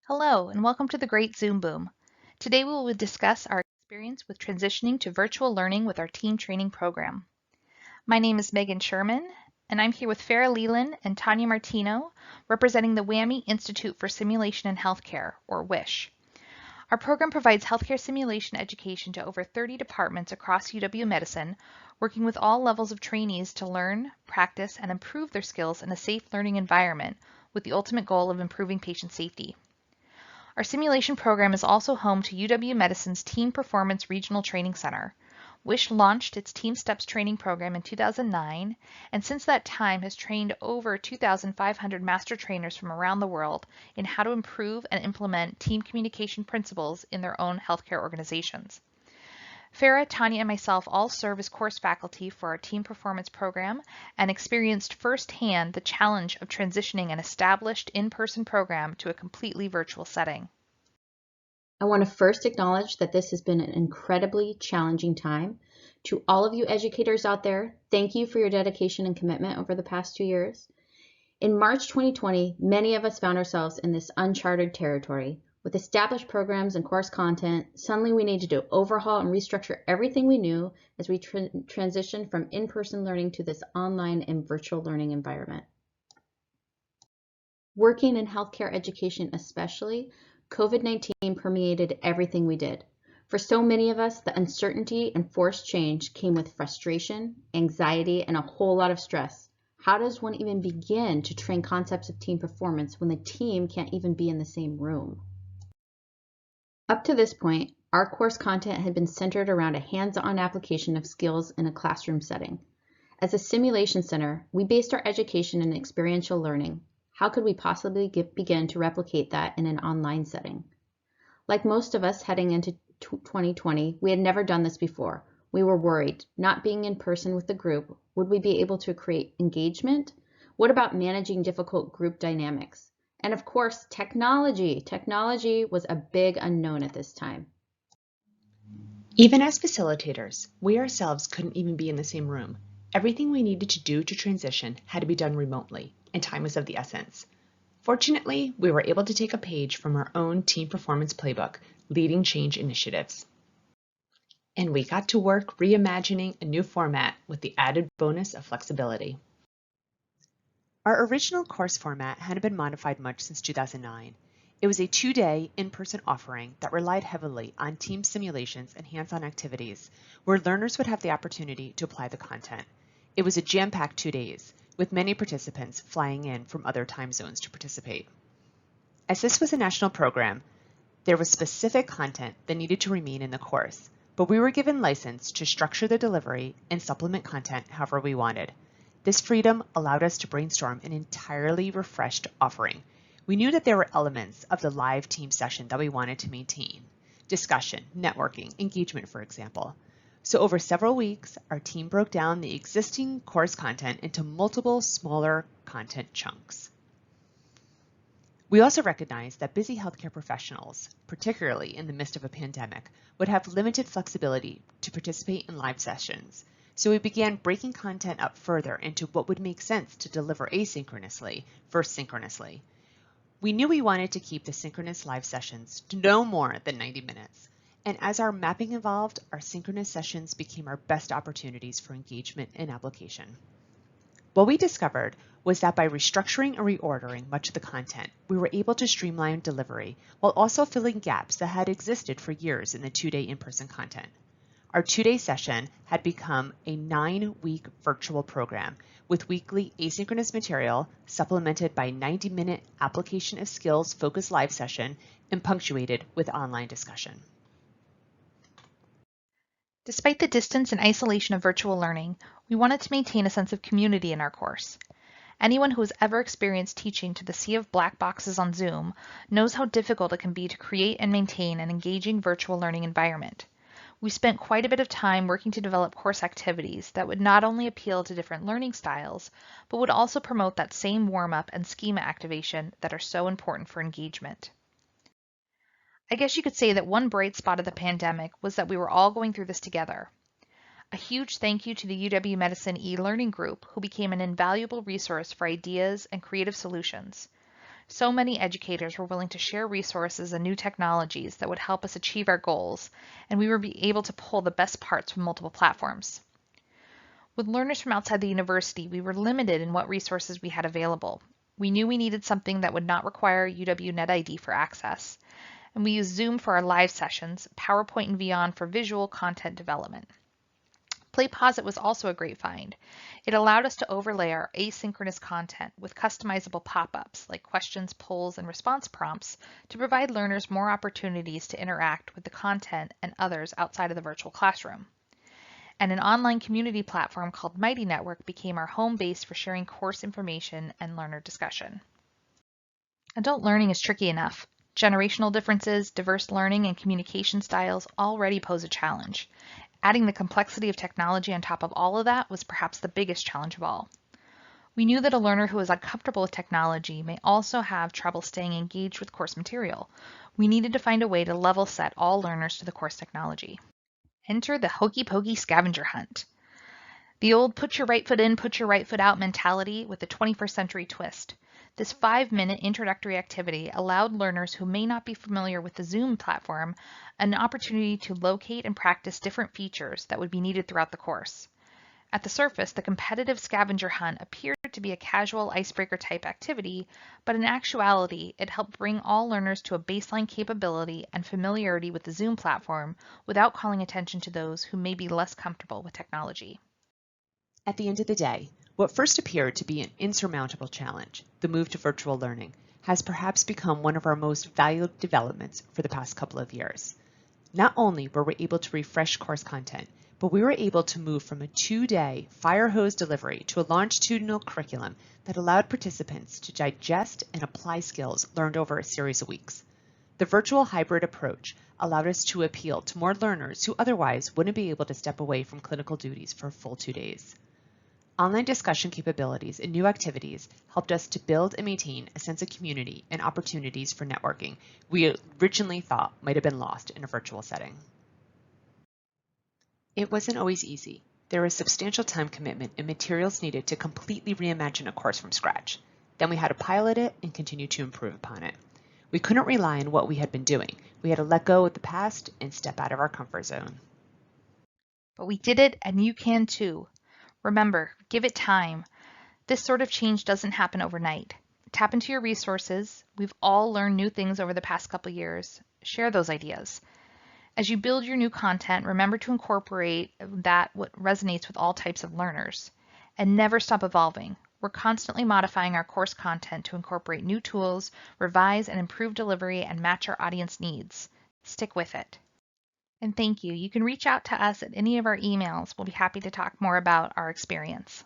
Hello, and welcome to the Great Zoom Boom. Today we will discuss our experience with transitioning to virtual learning with our team training program. My name is Megan Sherman, and I'm here with Farrah Leland and Tonya Martino, representing the WWAMI Institute for Simulation in Healthcare, or WISH. Our program provides healthcare simulation education to over 30 departments across UW Medicine, working with all levels of trainees to learn, practice, and improve their skills in a safe learning environment with the ultimate goal of improving patient safety. Our simulation program is also home to UW Medicine's Team Performance Regional Training Center. WISH launched its Team Steps training program in 2009, and since that time has trained over 2,500 master trainers from around the world in how to improve and implement team communication principles in their own healthcare organizations. Farrah, Tonya, and myself all serve as course faculty for our team performance program and experienced firsthand the challenge of transitioning an established in-person program to a completely virtual setting. I want to first acknowledge that this has been an incredibly challenging time. To all of you educators out there, thank you for your dedication and commitment over the past 2 years. In March 2020, many of us found ourselves in this uncharted territory. With established programs and course content, suddenly we needed to overhaul and restructure everything we knew as we transitioned from in-person learning to this online and virtual learning environment. Working in healthcare education especially, COVID-19 permeated everything we did. For so many of us, the uncertainty and forced change came with frustration, anxiety, and a whole lot of stress. How does one even begin to train concepts of team performance when the team can't even be in the same room? Up to this point, our course content had been centered around a hands-on application of skills in a classroom setting. As a simulation center, we based our education in experiential learning. How could we possibly begin to replicate that in an online setting? Like most of us heading into 2020, we had never done this before. We were worried, not being in person with the group, would we be able to create engagement? What about managing difficult group dynamics? And of course, technology. Technology was a big unknown at this time. Even as facilitators, we ourselves couldn't even be in the same room. Everything we needed to do to transition had to be done remotely, and time was of the essence. Fortunately, we were able to take a page from our own team performance playbook, Leading Change Initiatives. And we got to work reimagining a new format with the added bonus of flexibility. Our original course format hadn't been modified much since 2009. It was a 2-day in-person offering that relied heavily on team simulations and hands-on activities where learners would have the opportunity to apply the content. It was a jam-packed 2 days, with many participants flying in from other time zones to participate. As this was a national program, there was specific content that needed to remain in the course, but we were given license to structure the delivery and supplement content however we wanted. This freedom allowed us to brainstorm an entirely refreshed offering. We knew that there were elements of the live team session that we wanted to maintain. Discussion, networking, engagement, for example. So over several weeks, our team broke down the existing course content into multiple smaller content chunks. We also recognized that busy healthcare professionals, particularly in the midst of a pandemic, would have limited flexibility to participate in live sessions. So we began breaking content up further into what would make sense to deliver asynchronously versus synchronously. We knew we wanted to keep the synchronous live sessions to no more than 90 minutes. And as our mapping evolved, our synchronous sessions became our best opportunities for engagement and application. What we discovered was that by restructuring and reordering much of the content, we were able to streamline delivery while also filling gaps that had existed for years in the 2-day in-person content. Our 2-day session had become a 9-week virtual program with weekly asynchronous material supplemented by 90-minute application of skills focused live session and punctuated with online discussion. Despite the distance and isolation of virtual learning, we wanted to maintain a sense of community in our course. Anyone who has ever experienced teaching to the sea of black boxes on Zoom knows how difficult it can be to create and maintain an engaging virtual learning environment. We spent quite a bit of time working to develop course activities that would not only appeal to different learning styles, but would also promote that same warm-up and schema activation that are so important for engagement. I guess you could say that one bright spot of the pandemic was that we were all going through this together. A huge thank you to the UW Medicine e-learning group, who became an invaluable resource for ideas and creative solutions. So many educators were willing to share resources and new technologies that would help us achieve our goals, and we were able to pull the best parts from multiple platforms. With learners from outside the university, we were limited in what resources we had available. We knew we needed something that would not require UW NetID for access, and we used Zoom for our live sessions, PowerPoint and Beyond for visual content development. PlayPosit was also a great find. It allowed us to overlay our asynchronous content with customizable pop-ups like questions, polls, and response prompts to provide learners more opportunities to interact with the content and others outside of the virtual classroom. And an online community platform called Mighty Network became our home base for sharing course information and learner discussion. Adult learning is tricky enough. Generational differences, diverse learning, and communication styles already pose a challenge. Adding the complexity of technology on top of all of that was perhaps the biggest challenge of all. We knew that a learner who is uncomfortable with technology may also have trouble staying engaged with course material. We needed to find a way to level set all learners to the course technology. Enter the hokey pokey scavenger hunt. The old put your right foot in, put your right foot out mentality with a 21st century twist. This 5-minute introductory activity allowed learners who may not be familiar with the Zoom platform an opportunity to locate and practice different features that would be needed throughout the course. At the surface, the competitive scavenger hunt appeared to be a casual icebreaker type activity, but in actuality, it helped bring all learners to a baseline capability and familiarity with the Zoom platform without calling attention to those who may be less comfortable with technology. At the end of the day, what first appeared to be an insurmountable challenge, the move to virtual learning, has perhaps become one of our most valued developments for the past couple of years. Not only were we able to refresh course content, but we were able to move from a 2-day fire hose delivery to a longitudinal curriculum that allowed participants to digest and apply skills learned over a series of weeks. The virtual hybrid approach allowed us to appeal to more learners who otherwise wouldn't be able to step away from clinical duties for a full 2 days. Online discussion capabilities and new activities helped us to build and maintain a sense of community and opportunities for networking we originally thought might have been lost in a virtual setting. It wasn't always easy. There was substantial time commitment and materials needed to completely reimagine a course from scratch. Then we had to pilot it and continue to improve upon it. We couldn't rely on what we had been doing. We had to let go of the past and step out of our comfort zone. But we did it, and you can too. Remember, give it time. This sort of change doesn't happen overnight. Tap into your resources. We've all learned new things over the past couple years. Share those ideas. As you build your new content, remember to incorporate what resonates with all types of learners. And never stop evolving. We're constantly modifying our course content to incorporate new tools, revise and improve delivery, and match our audience needs. Stick with it. And thank you. You can reach out to us at any of our emails. We'll be happy to talk more about our experience.